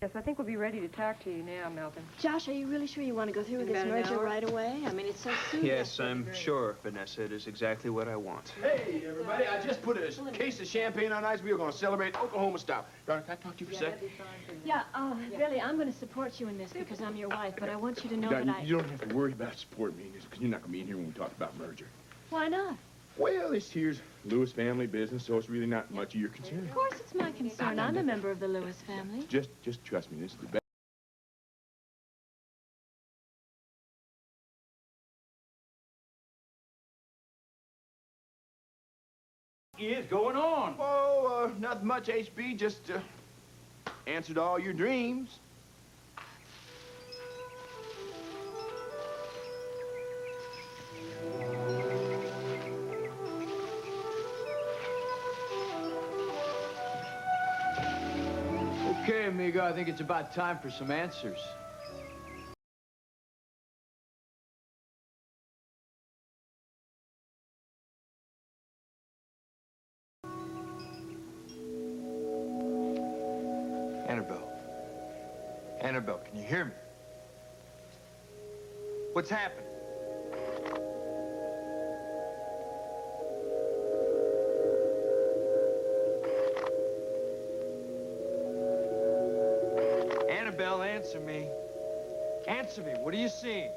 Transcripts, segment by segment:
Yes, I think we'll be ready to talk to you now, Melvin. Josh, are you really sure you want to go through with In this about an merger hour? right away? I mean, it's so soon. Yes, I'm sure, Vanessa. It is exactly what I want. Hey, everybody, I just put a case of champagne on ice. We are going to celebrate Oklahoma style. Darling, can I talk to you for a sec? Yeah, Billy, I'm going to support you in this because I'm your wife, but I want you to know that I... You don't have to worry about support me in this because you're not going to be in here when we talk about merger. Why not? Well, this here's Lewis family business, so it's really not much of your concern. Of course it's my concern. I'm a member of the Lewis family. Just trust me. This is the best. Is going on? Oh, nothing much, HB. Just answered all your dreams. Okay, amigo, I think it's about time for some answers. Annabelle, can you hear me? What's happening? Annabelle, answer me. Answer me. What are you seeing?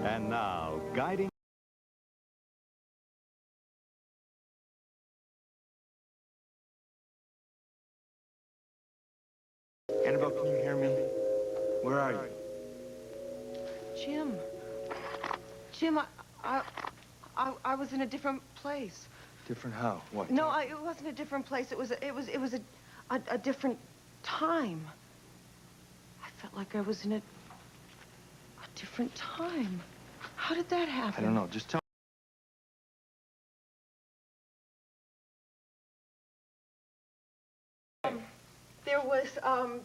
And now, guiding... Annabelle, can you hear me? Where are you? Jim. Jim, I was in a different place. Different how? What? No, it wasn't a different place. It was a different time. I felt like I was in a different time. How did that happen? I don't know. Just tell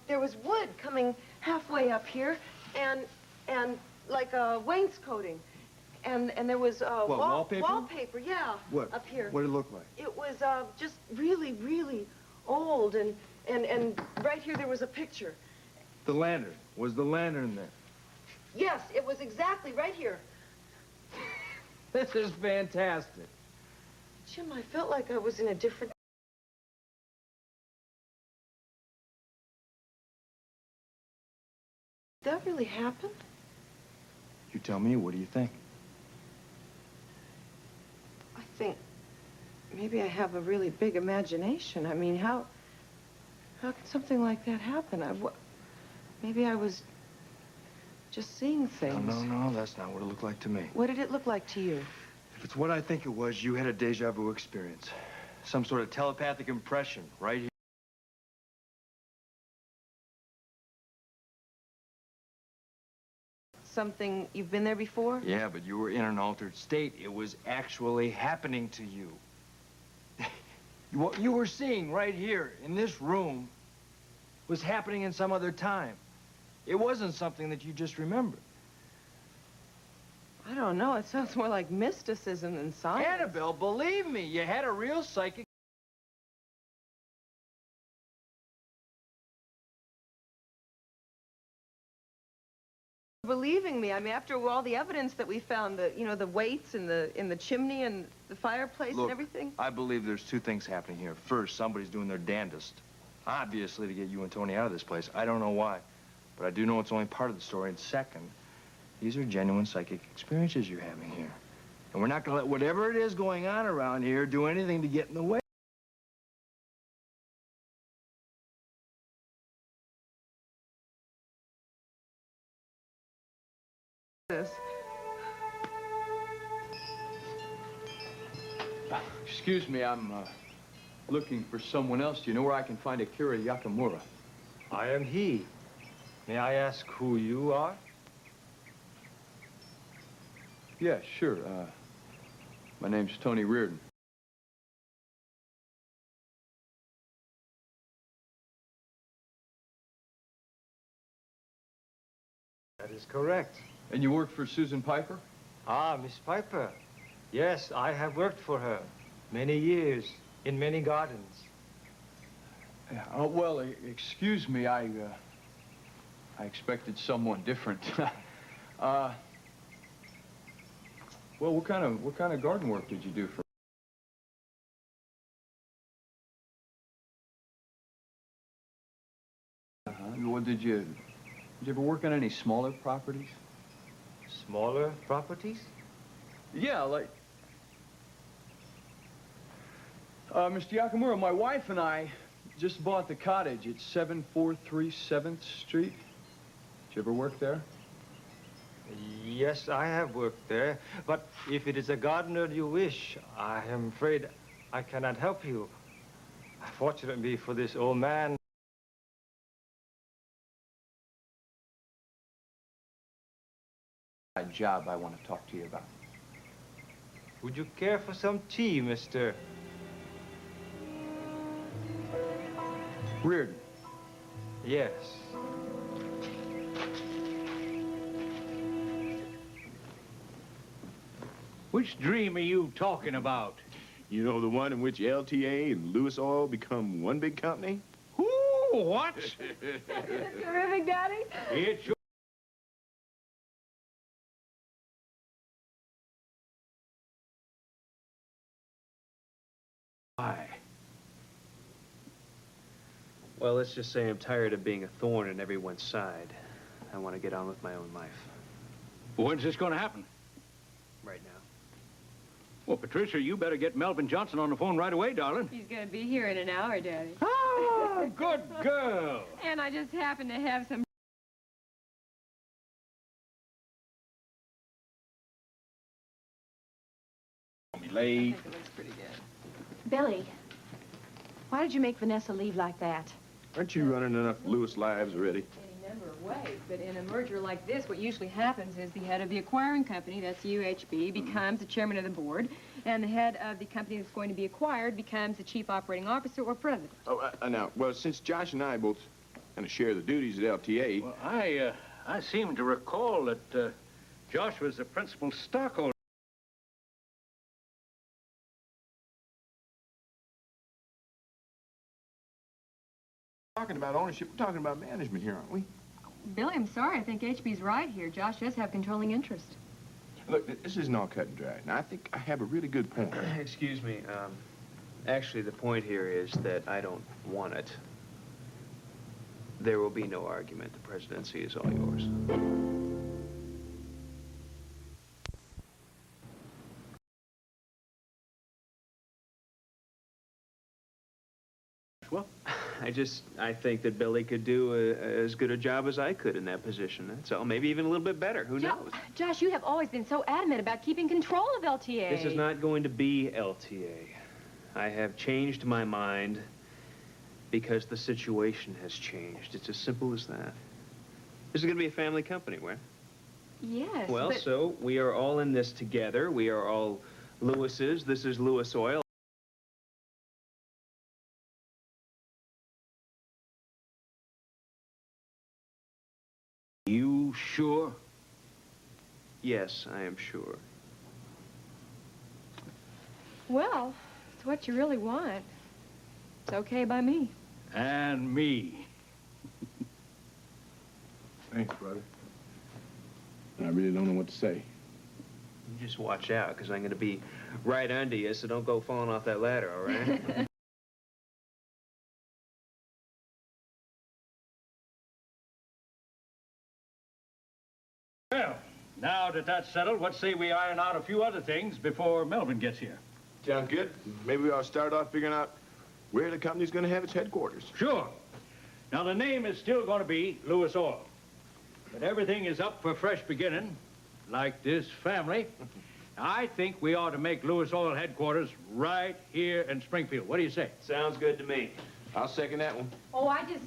There was wood coming halfway up here, and like a wainscoting, and there was wallpaper? Wallpaper, yeah. What? Up here. What did it look like? It was just really old, and right here there was a picture. The lantern. Was the lantern there? Yes, it was exactly right here. This is fantastic. Jim, I felt like I was in a different... Did that really happen? You tell me. What do you think? I think maybe I have a really big imagination. I mean, how could something like that happen? Maybe I was just seeing things. No, that's not what it looked like to me. What did it look like to you? If it's what I think it was, you had a deja vu experience. Some sort of telepathic impression right here. Something, you've been there before? Yeah, but you were in an altered state. It was actually happening to you. What you were seeing right here in this room was happening in some other time. It wasn't something that you just remembered. I don't know. It sounds more like mysticism than science. Annabelle, believe me, you had a real psychic... Believing me, I mean, after all the evidence that we found, the weights in the chimney and the fireplace Look, and everything. I believe there's two things happening here. First, somebody's doing their damnedest Obviously, to get you and Tony out of this place. I don't know why, but I do know it's only part of the story. And second, these are genuine psychic experiences you're having here. And we're not going to let whatever it is going on around here do anything to get in the way. This. Excuse me, I'm looking for someone else. Do you know where I can find Akira Yakamura? I am he. May I ask who you are? Yeah, sure. My name's Tony Reardon. That is correct. And you work for Susan Piper? Ah, Miss Piper. Yes, I have worked for her many years in many gardens. Yeah, well, excuse me, I expected someone different. Well, what kind of garden work did you do for? Well, did you ever work on any smaller properties? Smaller properties? Yeah, like... Mr. Yakamura, my wife and I just bought the cottage at 743 7th Street. Did you ever work there? Yes, I have worked there. But if it is a gardener you wish, I am afraid I cannot help you. Fortunately for this old man... A job I want to talk to you about. Would you care for some tea, Mr. Reardon. Yes. Which dream are you talking about? You know the one in which LTA and Lewis Oil become one big company? Ooh, what? Terrific, Daddy. It's your... Why? Well, let's just say I'm tired of being a thorn in everyone's side. I want to get on with my own life. When's this going to happen? Right now. Well, Patricia, you better get Melvin Johnson on the phone right away, darling. He's going to be here in an hour, Daddy. Ah, good girl. And I just happen to have some... Be late. It looks pretty good. Billy, why did you make Vanessa leave like that? Aren't you running enough Lewis lives already? Any number of ways, but in a merger like this, what usually happens is the head of the acquiring company, that's UHB, becomes the chairman of the board, and the head of the company that's going to be acquired becomes the chief operating officer or president. Oh, now, well, since Josh and I both kind of share the duties at LTA... Well, I seem to recall that Josh was the principal stockholder. Talking about ownership, we're talking about management here, aren't we? Billy, I'm sorry. I think HB's right here. Josh does have controlling interest. Look, this isn't all cut and dry. Now, I think I have a really good point. Excuse me. Actually, the point here is that I don't want it. There will be no argument. The presidency is all yours. Well, I think that Billy could do as good a job as I could in that position. That's all. Maybe even a little bit better. Who knows? Josh, you have always been so adamant about keeping control of LTA. This is not going to be LTA. I have changed my mind because the situation has changed. It's as simple as that. This is going to be a family company, right? Yes, Well, but... so we are all in this together. We are all Lewis's. This is Lewis Oil. you sure? Yes, I am sure. Well, it's what you really want. It's okay by me. And me. Thanks, brother. I really don't know what to say. You just watch out, because I'm going to be right under you, so don't go falling off that ladder, all right? that that's settled, what say we iron out a few other things before Melvin gets here? Sound good? Maybe we ought to start off figuring out where the company's going to have its headquarters. Sure. Now, the name is still going to be Lewis Oil. But everything is up for fresh beginning, like this family. I think we ought to make Lewis Oil headquarters right here in Springfield. What do you say? Sounds good to me. I'll second that one. Oh, I just,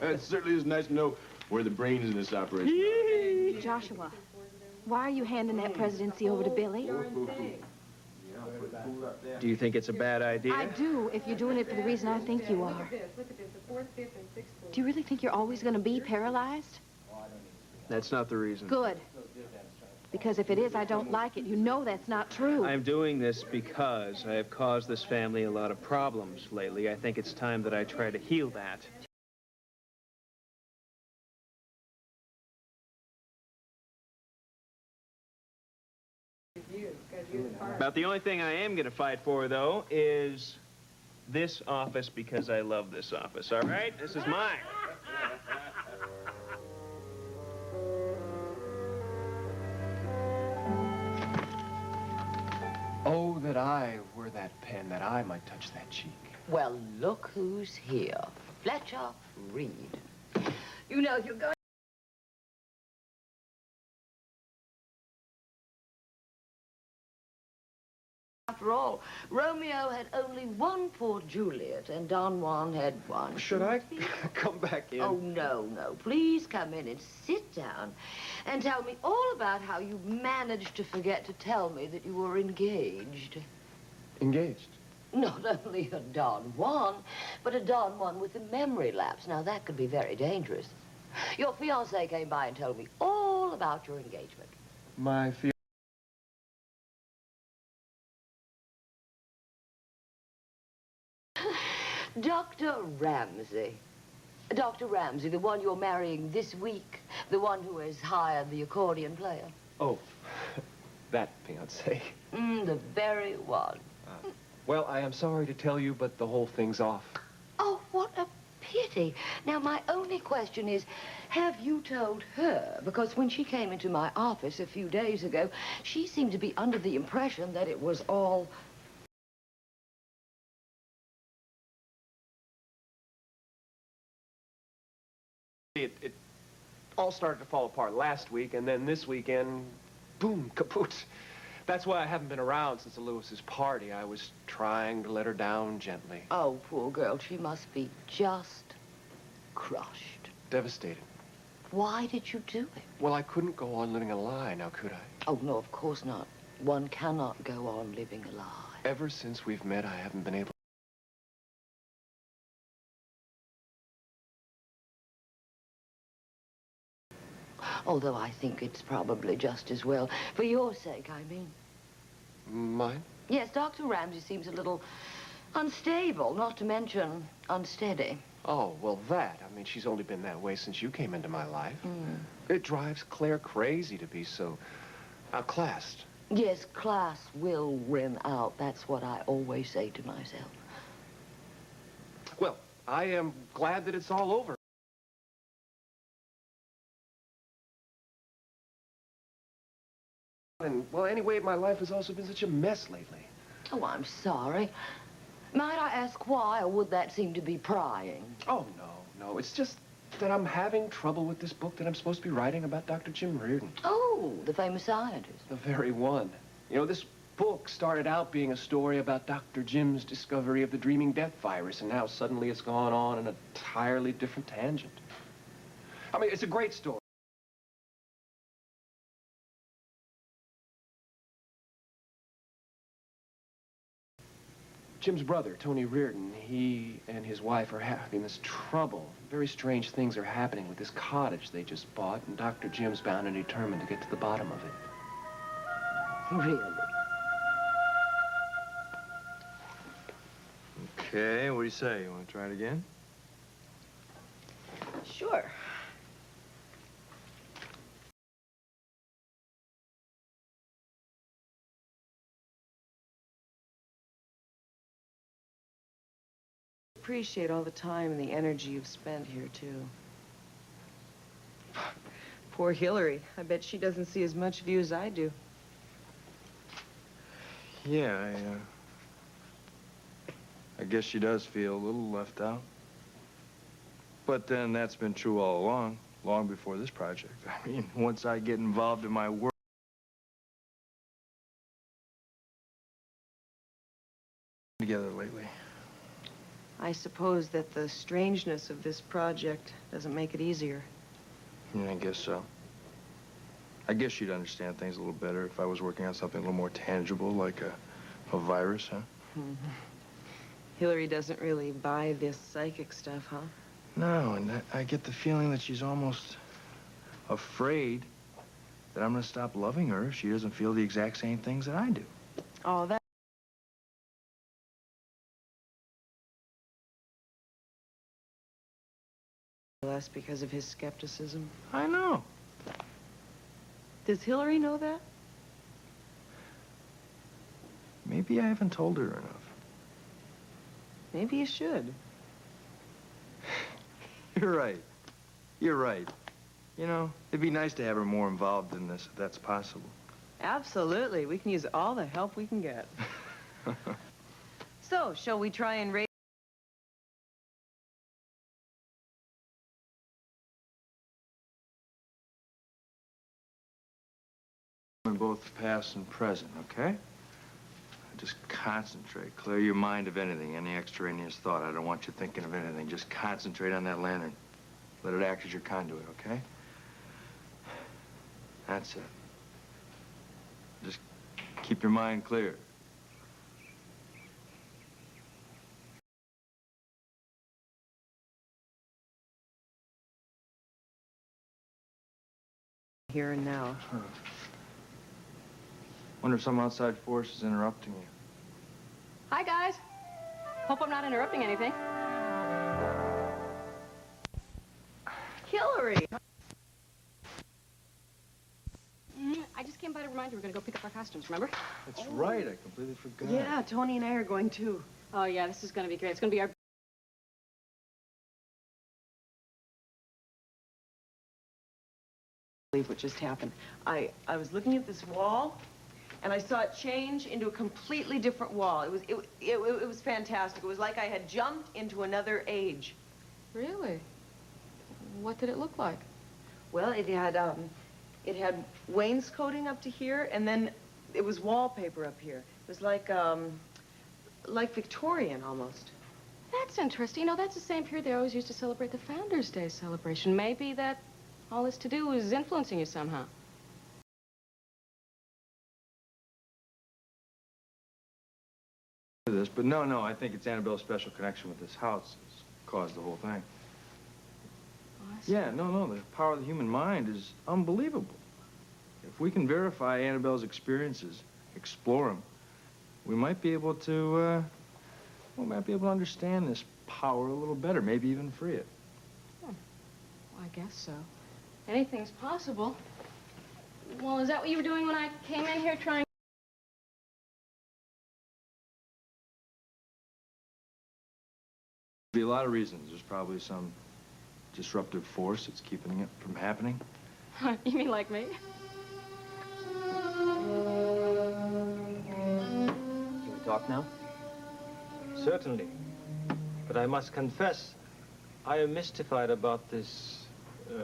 It certainly is nice to know where the brains in this operation are. Joshua, why are you handing that presidency over to Billy? Do you think it's a bad idea? I do, if you're doing it for the reason I think you are. Do you really think you're always going to be paralyzed? That's not the reason. Good. Because if it is, I don't like it. You know that's not true. I'm doing this because I have caused this family a lot of problems lately. I think it's time that I try to heal that. About the only thing I am going to fight for, though, is this office because I love this office, all right? This is mine. Oh, that I were that pen, that I might touch that cheek. Well, look who's here. Fletcher Reed. You know, you're going... After all, Romeo had only one poor Juliet, and Don Juan had one. Should I come back in? Oh, no. Please come in and sit down and tell me all about how you managed to forget to tell me that you were engaged. Engaged? Not only a Don Juan, but a Don Juan with a memory lapse. Now, that could be very dangerous. Your fiancé came by and told me all about your engagement. My Dr. Ramsey. Dr. Ramsey, the one you're marrying this week. The one who has hired the accordion player. Oh, that fiancé. The very one. Well, I am sorry to tell you, but the whole thing's off. Oh, what a pity. Now, my only question is, have you told her? Because when she came into my office a few days ago, she seemed to be under the impression that it was all... It all started to fall apart last week, and then this weekend, boom, kaput. That's why I haven't been around since the Lewis's party. I was trying to let her down gently. Oh, poor girl, she must be just crushed. Devastated. Why did you do it? Well, I couldn't go on living a lie, now could I? Oh, no, of course not. One cannot go on living a lie. Ever since we've met, I haven't been able... Although I think it's probably just as well. For your sake, I mean. Mine? Yes, Dr. Ramsey seems a little unstable, not to mention unsteady. Oh, well, that. I mean, she's only been that way since you came into my life. It drives Claire crazy to be so outclassed. Yes, class will win out. That's what I always say to myself. Well, I am glad that it's all over. And, well, anyway, my life has also been such a mess lately. Oh, I'm sorry. Might I ask why, or would that seem to be prying? Oh, no. It's just that I'm having trouble with this book that I'm supposed to be writing about Dr. Jim Reardon. Oh, the famous scientist. The very one. You know, this book started out being a story about Dr. Jim's discovery of the dreaming death virus, and now suddenly it's gone on an entirely different tangent. I mean, it's a great story. Jim's brother, Tony Reardon, he and his wife are having this trouble. Very strange things are happening with this cottage they just bought, and Dr. Jim's bound and determined to get to the bottom of it. Really? Okay, what do you say? You want to try it again? Sure. Appreciate all the time and the energy you've spent here, too. Poor Hillary. I bet she doesn't see as much view as I do. Yeah, I guess she does feel a little left out. But then that's been true all along, long before this project. I mean, once I get involved in my work together lately. I suppose that the strangeness of this project doesn't make it easier. Yeah, I guess so. I guess she'd understand things a little better if I was working on something a little more tangible, like a virus, huh? Mm-hmm. Hillary doesn't really buy this psychic stuff, huh? No, and I get the feeling that she's almost afraid that I'm gonna stop loving her if she doesn't feel the exact same things that I do. Oh, that... Less because of his skepticism. I know. Does Hillary know that? Maybe I haven't told her enough. Maybe you should. You're right. You're right. You know, it'd be nice to have her more involved in this, if that's possible. Absolutely. We can use all the help we can get. So, shall we try and raise... In both past and present, okay? Just concentrate. Clear your mind of anything, any extraneous thought. I don't want you thinking of anything. Just concentrate on that lantern. Let it act as your conduit, okay? That's it. Just keep your mind clear. Here and now. Huh. Wonder if some outside force is interrupting you. Hi, guys. Hope I'm not interrupting anything. Hillary! I just came by to remind you we're going to go pick up our costumes, remember? That's right. I completely forgot. Yeah, Tony and I are going too. Oh, yeah, this is going to be great. It's going to be our... Believe what just happened. I was looking at this wall, and I saw it change into a completely different wall. It was fantastic. It was like I had jumped into another age. Really? What did it look like? Well, it had wainscoting up to here, and then it was wallpaper up here. It was like Victorian almost. That's interesting. You know, that's the same period they always used to celebrate the Founders' Day celebration. Maybe that all this to do is influencing you somehow. This, but no, I think it's Annabelle's special connection with this house has caused the whole thing. Oh, I see. Yeah, no, the power of the human mind is unbelievable. If we can verify Annabelle's experiences, explore them, we might be able to, understand this power a little better, maybe even free it. Well, I guess so. Anything's possible. Well, is that what you were doing when I came in here trying? Be a lot of reasons. There's probably some disruptive force that's keeping it from happening. You mean like me? Can we talk now? Certainly. But I must confess, I am mystified about this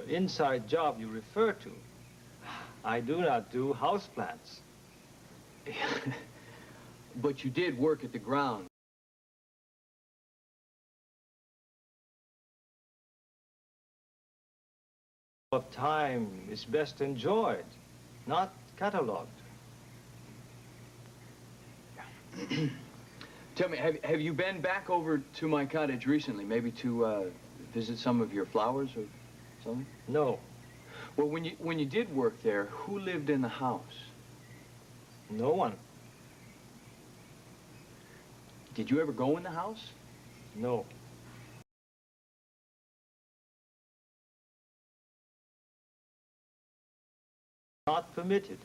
inside job you refer to. I do not do houseplants. But you did work at the ground. Of time is best enjoyed, not catalogued. Tell me, have you been back over to my cottage recently, maybe to visit some of your flowers or something? No. Well, when you did work there, who lived in the house? No one. Did you ever go in the house? No. Not permitted.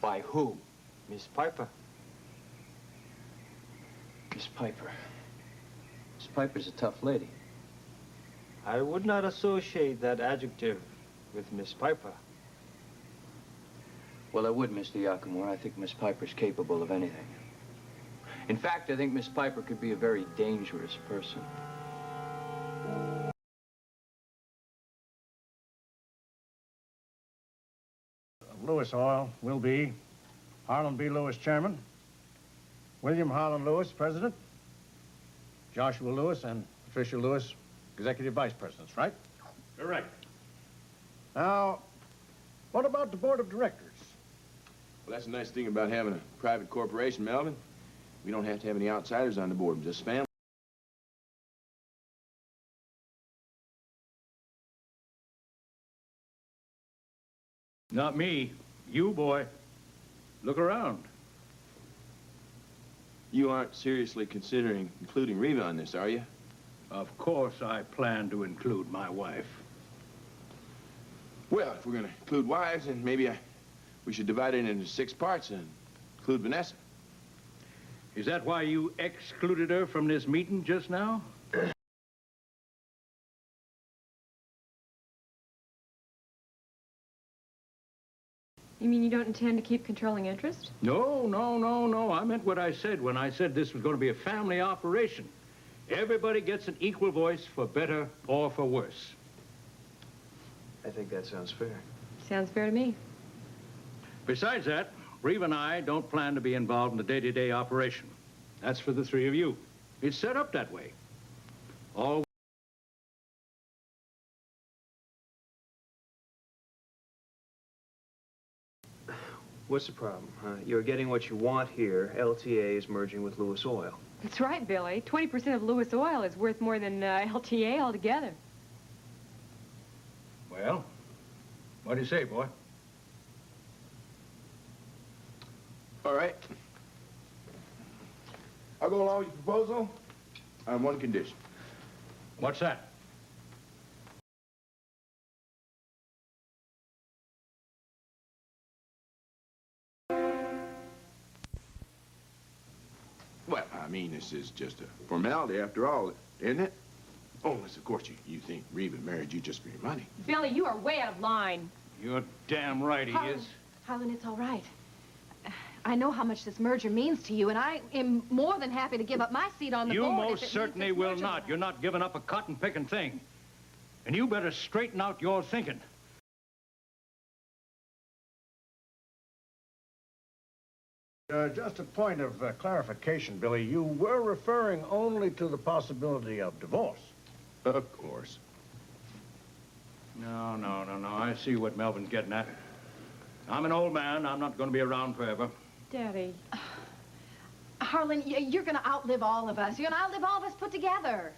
By who? Miss Piper. Miss Piper. Miss Piper's a tough lady. I would not associate that adjective with Miss Piper. Well, I would, Mr. Yakimura. I think Miss Piper's capable of anything. In fact, I think Miss Piper could be a very dangerous person. Lewis Oil will be Harlan B. Lewis, chairman, William Harlan Lewis, president, Joshua Lewis and Patricia Lewis, executive vice presidents, right? Correct. Now, what about the board of directors? Well, that's the nice thing about having a private corporation, Melvin. We don't have to have any outsiders on the board, just family. Not me. You, boy. Look around. You aren't seriously considering including Reva on this, are you? Of course I plan to include my wife. Well, if we're going to include wives, then maybe we should divide it into 6 parts and include Vanessa. Is that why you excluded her from this meeting just now? You mean you don't intend to keep controlling interest? No, no, no, no. I meant what I said when I said this was going to be a family operation. Everybody gets an equal voice, for better or for worse. I think that sounds fair. Sounds fair to me. Besides that, Reva and I don't plan to be involved in the day-to-day operation. That's for the 3 of you. It's set up that way. All What's the problem? You're getting what you want here. LTA is merging with Lewis Oil. That's right, Billy. 20% of Lewis Oil is worth more than LTA altogether. Well, what do you say, boy? All right. I'll go along with your proposal on one condition. What's that? Well, I mean, this is just a formality after all, isn't it? Oh, unless, of course, you think Reva married you just for your money. Billy, you are way out of line. You're damn right he is. Harlan, it's all right. I know how much this merger means to you, and I am more than happy to give up my seat on the board. You if most it certainly means this will merger not. You're not giving up a cotton-picking thing. And you better straighten out your thinking. Just a point of clarification, Billy. You were referring only to the possibility of divorce. Of course. No, no, no, no. I see what Melvin's getting at. I'm an old man. I'm not going to be around forever. Daddy. Harlan, you're going to outlive all of us. You're going to outlive all of us put together.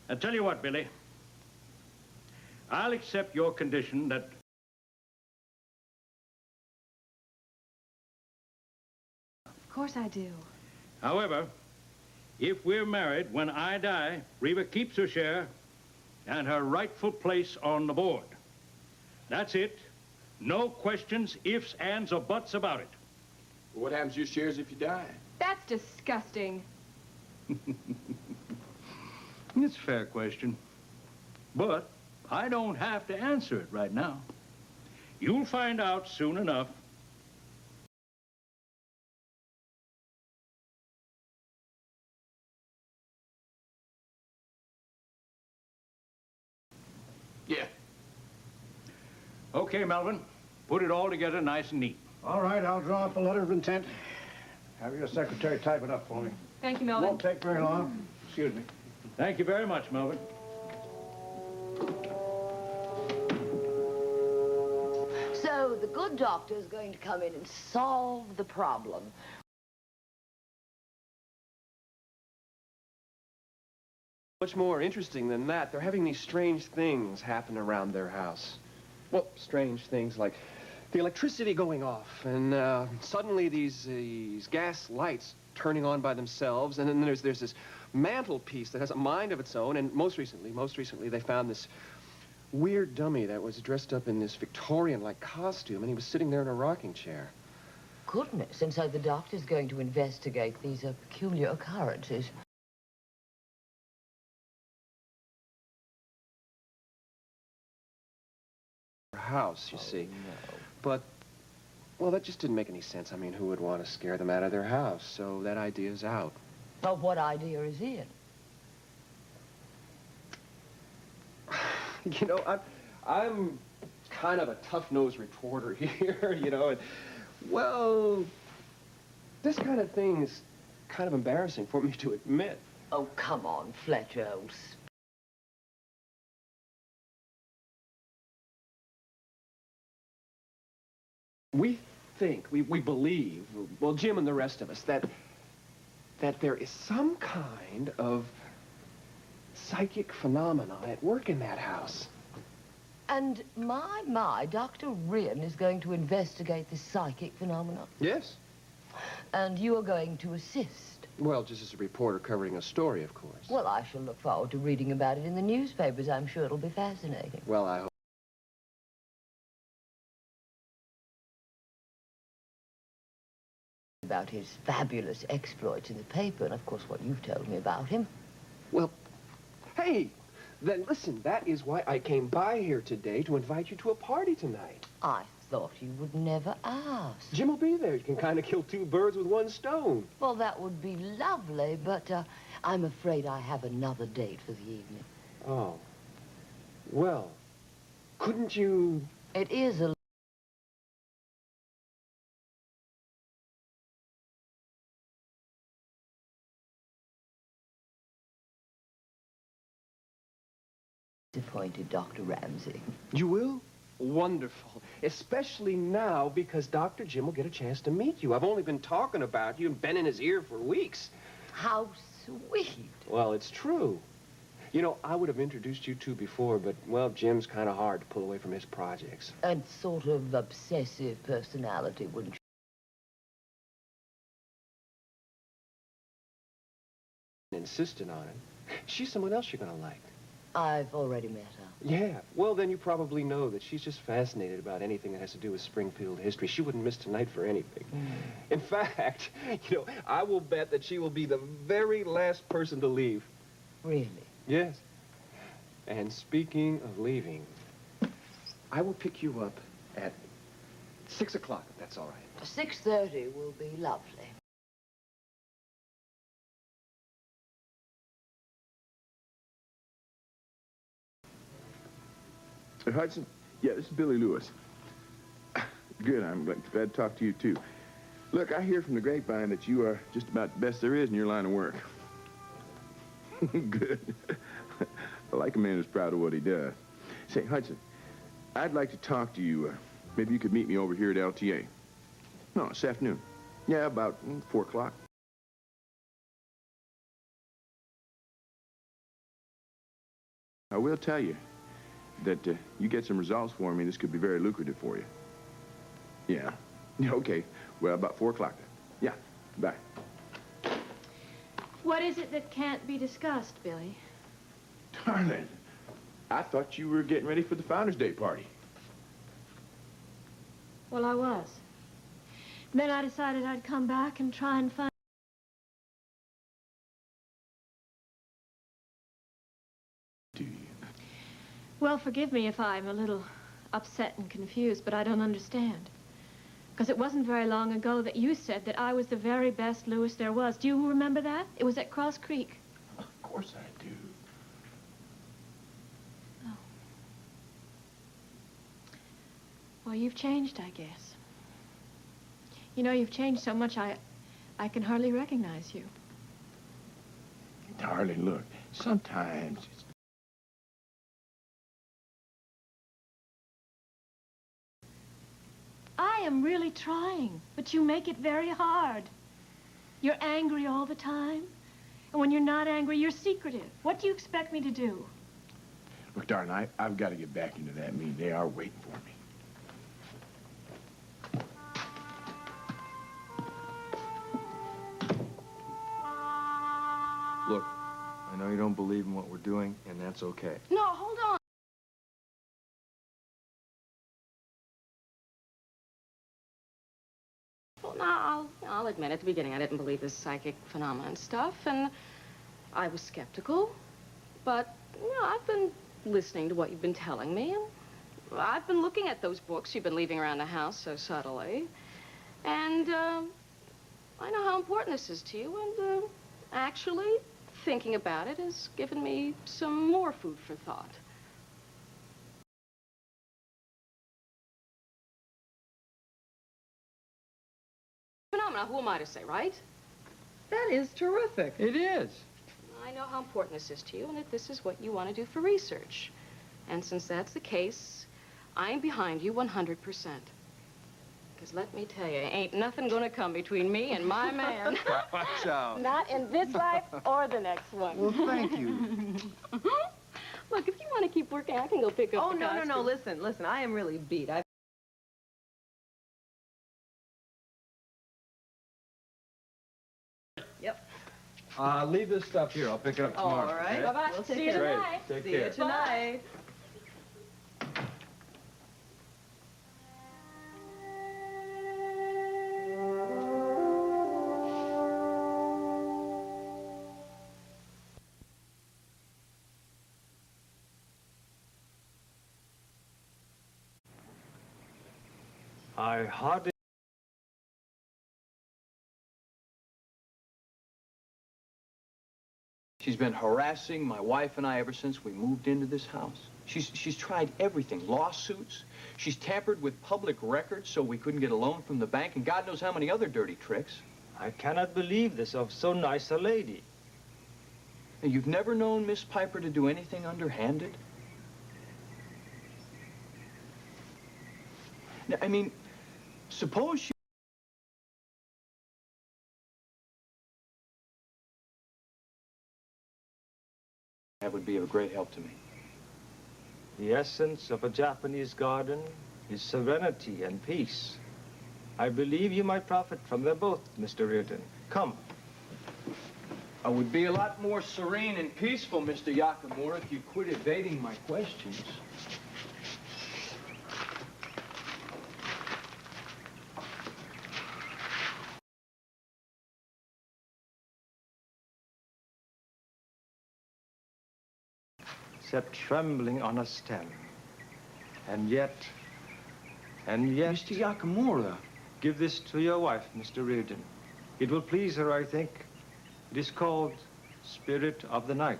I tell you what, Billy. I'll accept your condition that... Of course I do. However, if we're married, when I die, Reva keeps her share and her rightful place on the board. That's it. No questions, ifs, ands, or buts about it. Well, what happens to your shares if you die? That's disgusting. It's a fair question. But I don't have to answer it right now. You'll find out soon enough. Yeah. Okay, Melvin. Put it all together nice and neat. All right, I'll draw up a letter of intent. Have your secretary type it up for me. Thank you, Melvin. Won't take very long. Excuse me. Thank you very much, Melvin. So the good doctor is going to come in and solve the problem. Much more interesting than that, they're having these strange things happen around their house. Well, strange things like the electricity going off, and suddenly these gas lights turning on by themselves, and then there's this mantelpiece that has a mind of its own, and most recently they found this weird dummy that was dressed up in this Victorian-like costume, and he was sitting there in a rocking chair. Goodness, and so the doctor's going to investigate these peculiar occurrences. house, you see. No. But, well, that just didn't make any sense. I mean, who would want to scare them out of their house? So that idea's out. Well, what idea is in? You know, I'm kind of a tough-nosed reporter here, you know, and, well, this kind of thing is kind of embarrassing for me to admit. Oh, come on, Fletcher, old We think, we believe, well, Jim and the rest of us, that there is some kind of psychic phenomena at work in that house. And my, Dr. Ryan is going to investigate this psychic phenomenon. Yes. And you are going to assist. Well, just as a reporter covering a story, of course. Well, I shall look forward to reading about it in the newspapers. I'm sure it'll be fascinating. Well, I hope. About his fabulous exploits in the paper, and of course what you've told me about him. Well, hey, then listen, that is why I came by here today to invite you to a party tonight. I thought you would never ask. Jim will be there. You can kind of kill two birds with one stone. Well, that would be lovely, but I'm afraid I have another date for the evening. Oh. Well, couldn't you... It is a... disappointed, Dr. Ramsey. You will? Wonderful. Especially now because Dr. Jim will get a chance to meet you. I've only been talking about you and been in his ear for weeks. How sweet. Well, it's true. You know, I would have introduced you two before, but, well, Jim's kind of hard to pull away from his projects. And sort of obsessive personality, wouldn't you? Insisted on it. She's someone else you're gonna like. I've already met her. Yeah. Well, then you probably know that she's just fascinated about anything that has to do with Springfield history. She wouldn't miss tonight for anything. In fact, you know, I will bet that she will be the very last person to leave. Really? Yes. And speaking of leaving, I will pick you up at 6 o'clock, if that's all right. 6:30 will be lovely. Hudson? Yeah, this is Billy Lewis. Good, I'm glad to talk to you, too. Look, I hear from the grapevine that you are just about the best there is in your line of work. Good. I like a man who's proud of what he does. Say, Hudson, I'd like to talk to you. Maybe you could meet me over here at LTA. No, this afternoon. Yeah, about 4 o'clock. I will tell you that you get some results for me, this could be very lucrative for you. Yeah. Okay. Well, about 4 o'clock then. Yeah. Bye. What is it that can't be discussed, Billy? Darling, I thought you were getting ready for the Founders Day party. Well, I was. Then I decided I'd come back and try and find... Do you? Well, forgive me if I'm a little upset and confused, but I don't understand. Because it wasn't very long ago that you said that I was the very best Lewis there was. Do you remember that? It was at Cross Creek. Of course I do. Oh. Well, you've changed, I guess. You know, you've changed so much, I can hardly recognize you. Darling, look, sometimes it's... I am really trying, but you make it very hard. You're angry all the time, and when you're not angry, you're secretive. What do you expect me to do? Look, darling, I've got to get back into that meeting. They are waiting for me. Look, I know you don't believe in what we're doing, and that's okay. No, hold on. Well, now, I'll admit at the beginning I didn't believe this psychic phenomenon stuff, and I was skeptical. But, you know, I've been listening to what you've been telling me, and Well, I've been looking at those books you've been leaving around the house so subtly. And, I know how important this is to you, and, actually, thinking about it has given me some more food for thought. Phenomena, who am I to say, right? That is terrific. It is. I know how important this is to you and that this is what you want to do for research. And since that's the case, I'm behind you 100%. Because let me tell you, ain't nothing gonna come between me and my man. Watch out. Not in this life or the next one. Well, thank you. Look, if you want to keep working, I can go pick up Oh, the no, costume. listen, I am really beat. Yep. Leave this stuff here. I'll pick it up tomorrow. All right. okay? Bye-bye. We'll See take you care. tonight. Take See care. you tonight. I hardly... She's been harassing my wife and I ever since we moved into this house. She's tried everything, lawsuits. She's tampered with public records so we couldn't get a loan from the bank, and God knows how many other dirty tricks. I cannot believe this of so nice a lady. Now, you've never known Miss Piper to do anything underhanded? Now, I mean, suppose she... That would be of great help to me. The essence of a Japanese garden is serenity and peace. I believe you might profit from them both, Mr. Reardon. Come. I would be a lot more serene and peaceful, Mr. Yakamura, if you quit evading my questions. Set trembling on a stem. And yet... Mr. Yakamura. Give this to your wife, Mr. Reardon. It will please her, I think. It is called Spirit of the Night.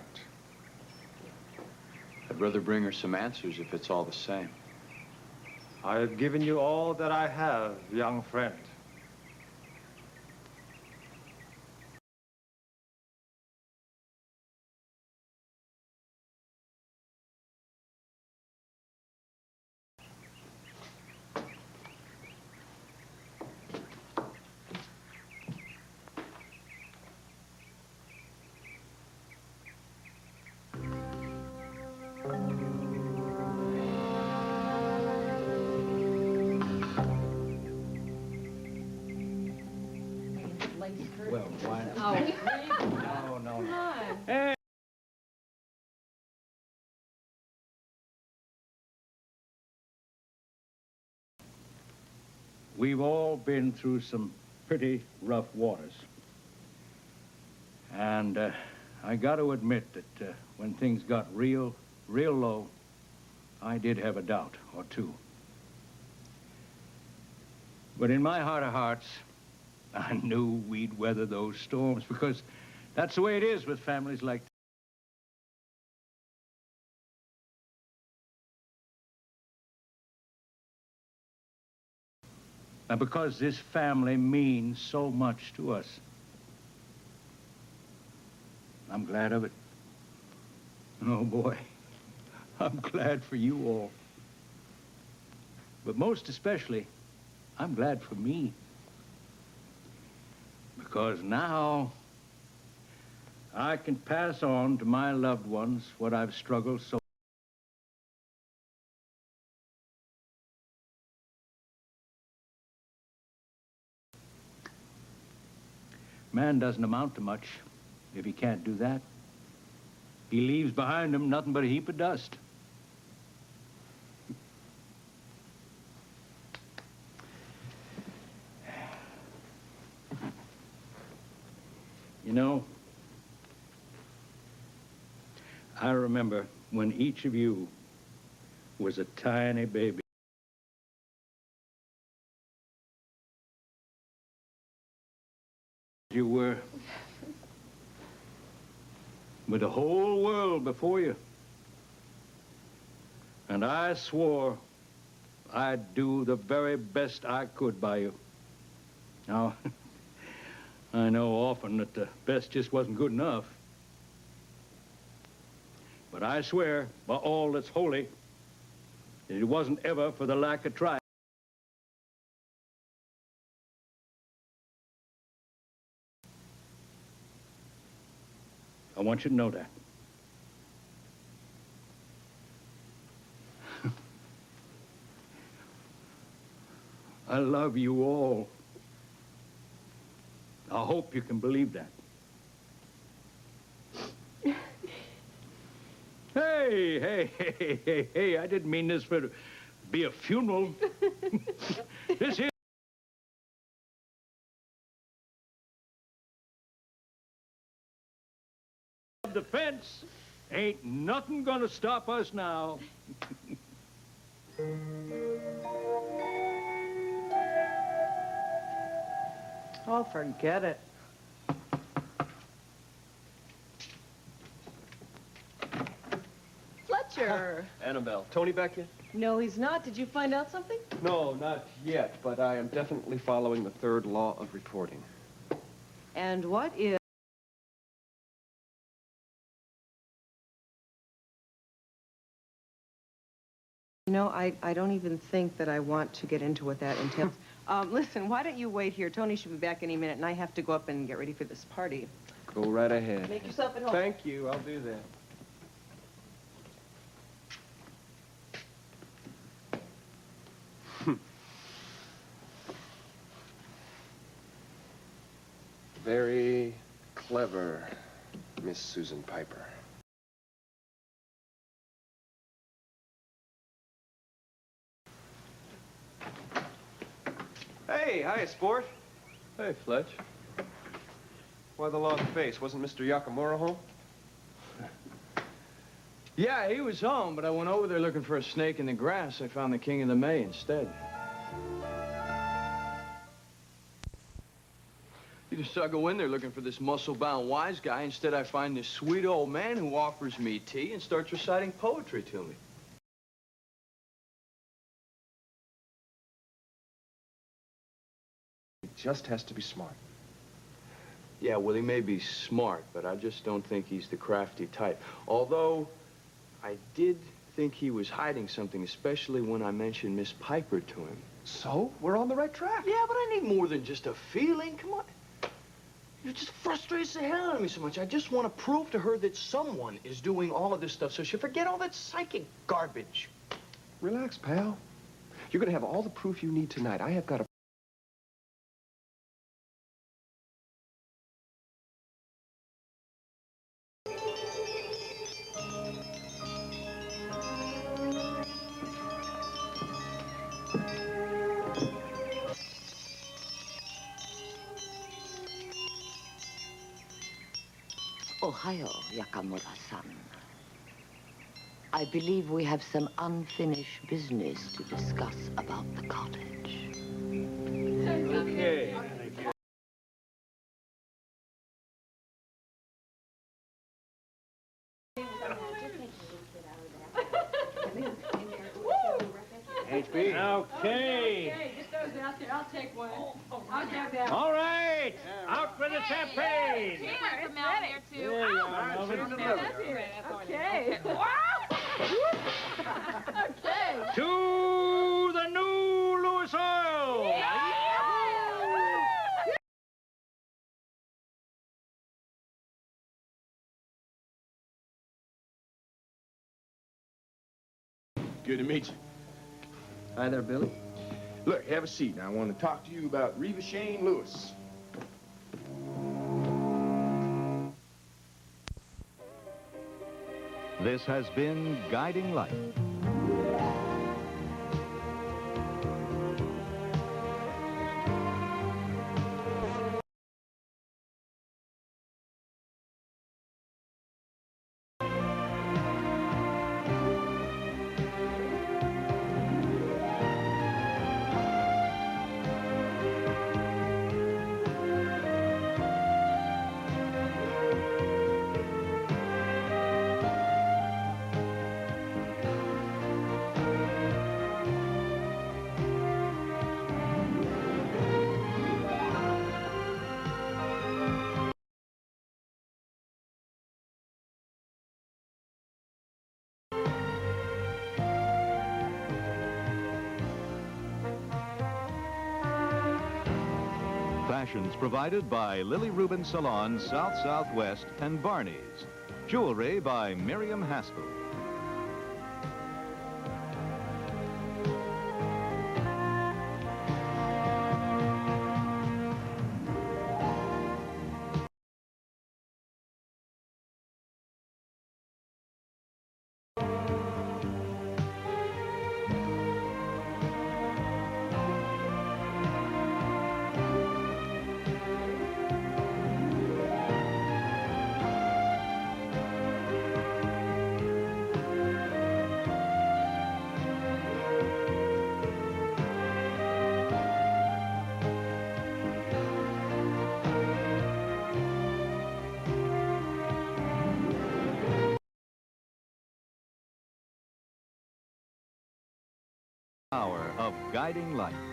I'd rather bring her some answers if it's all the same. I have given you all that I have, young friend. Well, why not? Oh, No. come on. Hey! We've all been through some pretty rough waters. And I got to admit that when things got real low, I did have a doubt or two. But in my heart of hearts, I knew we'd weather those storms because that's the way it is with families like this. And because this family means so much to us, I'm glad of it. Oh, boy, I'm glad for you all. But most especially, I'm glad for me. Because now I can pass on to my loved ones what I've struggled so. Man doesn't amount to much if he can't do that. He leaves behind him nothing but a heap of dust. You know, I remember when each of you was a tiny baby. You were with the whole world before you. And I swore I'd do the very best I could by you. Now, I know often that the best just wasn't good enough. But I swear, by all that's holy, that it wasn't ever for the lack of trying. I want you to know that. I love you all. I hope you can believe that. Hey, I didn't mean this to be a funeral. This here defense ain't nothing gonna stop us now. Oh, forget it. Fletcher! Annabelle. Tony back yet? No, he's not. Did you find out something? No, not yet, but I am definitely following the third law of reporting. And what is... You know, I don't even think that I want to get into what that entails. Listen, why don't you wait here? Tony should be back any minute, and I have to go up and get ready for this party. Go right ahead. Make yourself at home. Thank you. I'll do that. Very clever, Miss Susan Piper. Hey, hiya, sport. Hey, Fletch. Why the long face? Wasn't Mr. Yakamura home? Yeah, he was home, but I went over there looking for a snake in the grass. I found the King of the May instead. You just saw I go in there looking for this muscle-bound wise guy. Instead, I find this sweet old man who offers me tea and starts reciting poetry to me. He just has to be smart. Yeah, well, he may be smart, but I just don't think he's the crafty type. Although, I did think he was hiding something, especially when I mentioned Miss Piper to him. So, we're on the right track. Yeah, but I need more than just a feeling. Come on. It just frustrates the hell out of me so much. I just want to prove to her that someone is doing all of this stuff so she'll forget all that psychic garbage. Relax, pal. You're going to have all the proof you need tonight. I have got a... Ohio, Yakamura-san. I believe we have some unfinished business to discuss about the cottage. Okay. Okay, HP. just those out there. I'll take one. I'll have that. All right, out with the champagne. Here, it's ready. Here, too. There you are, Melvin. Okay. Okay. To the new Louis Oil. Good to meet you. Hi there, Billy. Look, have a seat. Now, I want to talk to you about Reva Shane Lewis. This has been Guiding Light. rations provided by Lily Rubin Salon, South Southwest, and Barney's. Jewelry by Miriam Haskell. Hour of guiding light.